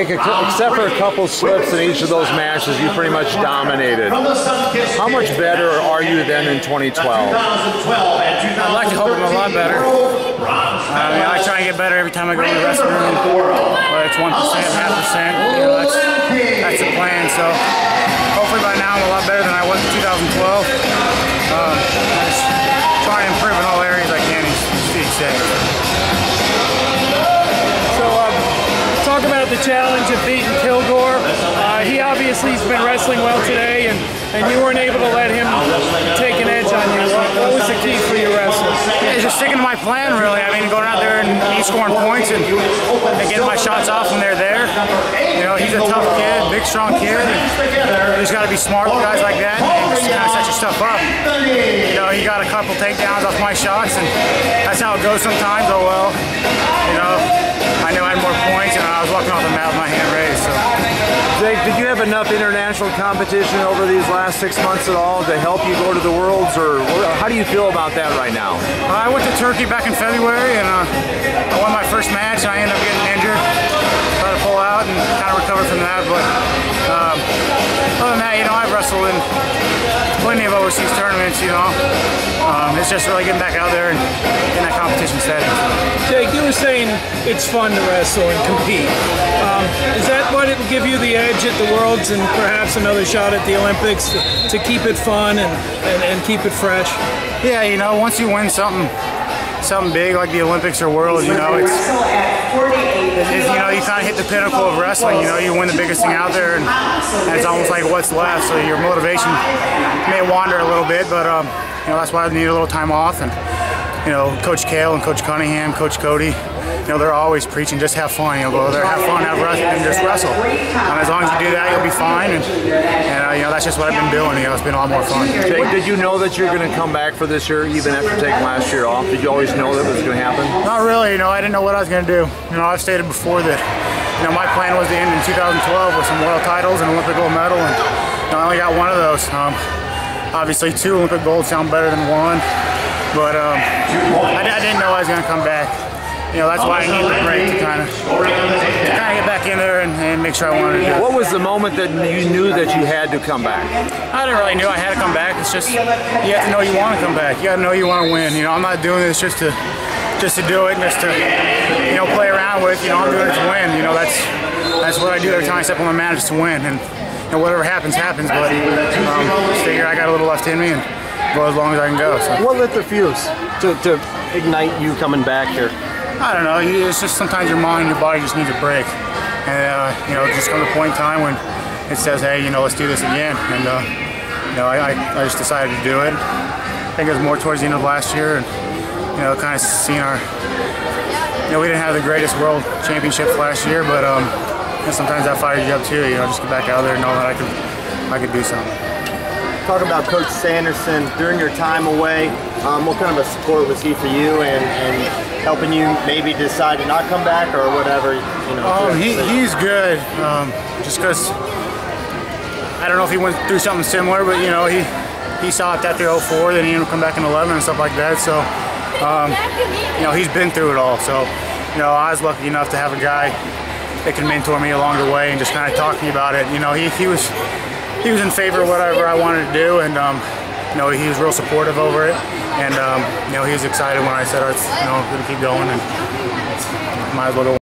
Jake, except for a couple slips in each of those matches, you pretty much dominated. How much better are you than in 2012? I'd like to hope I'm a lot better. I try and get better every time I go in the wrestling room, whether it's 1%, 0.5%, you know, that's the plan. So hopefully by now I'm a lot better than I was in 2012. I just try and improve in all areas I can, as Steve said. Talk about the challenge of beating Kilgore. He obviously has been wrestling well today, and you weren't able to let him take an edge on you. What was the key for your wrestling? Yeah, just sticking to my plan, really. I mean, going out there and scoring points and getting my shots off when they're there. You know, he's a tough kid, big, strong kid. And you just got to be smart with guys like that and just kind of set your stuff up. You know, he got a couple takedowns off my shots, and that's how it goes sometimes. Oh well, you know, I knew I had more points, and I was walking off the mat with my hand raised. So. Jake, did you have enough international competition over these last 6 months at all to help you go to the Worlds, or how do you feel about that right now? I went to Turkey back in February, and I won my first match, and I ended up getting injured. Tried to pull out and kind of recover from that, but other than that, you know, I've wrestled in plenty of overseas tournaments, you know. It's just really getting back out there and in that competition setting. Jake, you were saying it's fun to wrestle and compete. Is that what it will give you the edge at the Worlds and perhaps another shot at the Olympics to keep it fun and keep it fresh? Yeah, you know, once you win something big like the Olympics or Worlds, you know, it's you know, you kind of hit the pinnacle of wrestling. You know, you win the biggest thing out there, and it's almost like what's left. So your motivation may wander a little bit, but you know, that's why I need a little time off. And you know, Coach Kale and Coach Cunningham, Coach Cody, you know, they're always preaching, just have fun. You know, go there, have fun, have wrestling, and just wrestle. And as long as you do that, you'll be fine. And you know, that's just what I've been doing. You know, it's been a lot more fun. Jake, did you know that you're going to come back for this year, even after taking last year off? Did you always know that was going to happen? Not really. You know, I didn't know what I was going to do. You know, I've stated before that, you know, my plan was to end in 2012 with some world titles and Olympic gold medal, and you know, I only got one of those. Obviously, 2 Olympic golds sound better than 1, but I didn't know I was going to come back. You know, that's why I needed the break to kind of get back in there and make sure I wanted to do it. What was the moment that you knew that you had to come back? I didn't really know I had to come back. It's just you have to know you want to come back. You got to know you want to win. You know, I'm not doing this just to do it and just to, you know, play around with. You know, I'm doing it to win. You know, that's what I do every time I step on the mat, is to win. And you know, whatever happens, happens. But just figure I got a little left in me and go as long as I can go. So. What lit the fuse to ignite you coming back here? I don't know. It's just sometimes your mind, your body just needs a break, and you know, just comes a point in time when it says, "Hey, you know, let's do this again." And you know, I just decided to do it. I think it was more towards the end of last year, and you know, kind of seeing our, you know, we didn't have the greatest world championships last year, but you know, sometimes that fires you up too. You know, just get back out there and know that I could do something. Talk about Coach Sanderson during your time away. What kind of a support was he for you and helping you maybe decide to not come back or whatever? You know. He's good. Just because I don't know if he went through something similar, but you know, he saw it after 04, then he ended up coming back in 11 and stuff like that. So you know, he's been through it all. So you know, I was lucky enough to have a guy that can mentor me along the way and just kind of talk to me about it. You know, he was in favor of whatever I wanted to do, and you know, he was real supportive over it, and you know, he was excited when I said, you know, I'm going to keep going, and might as well go.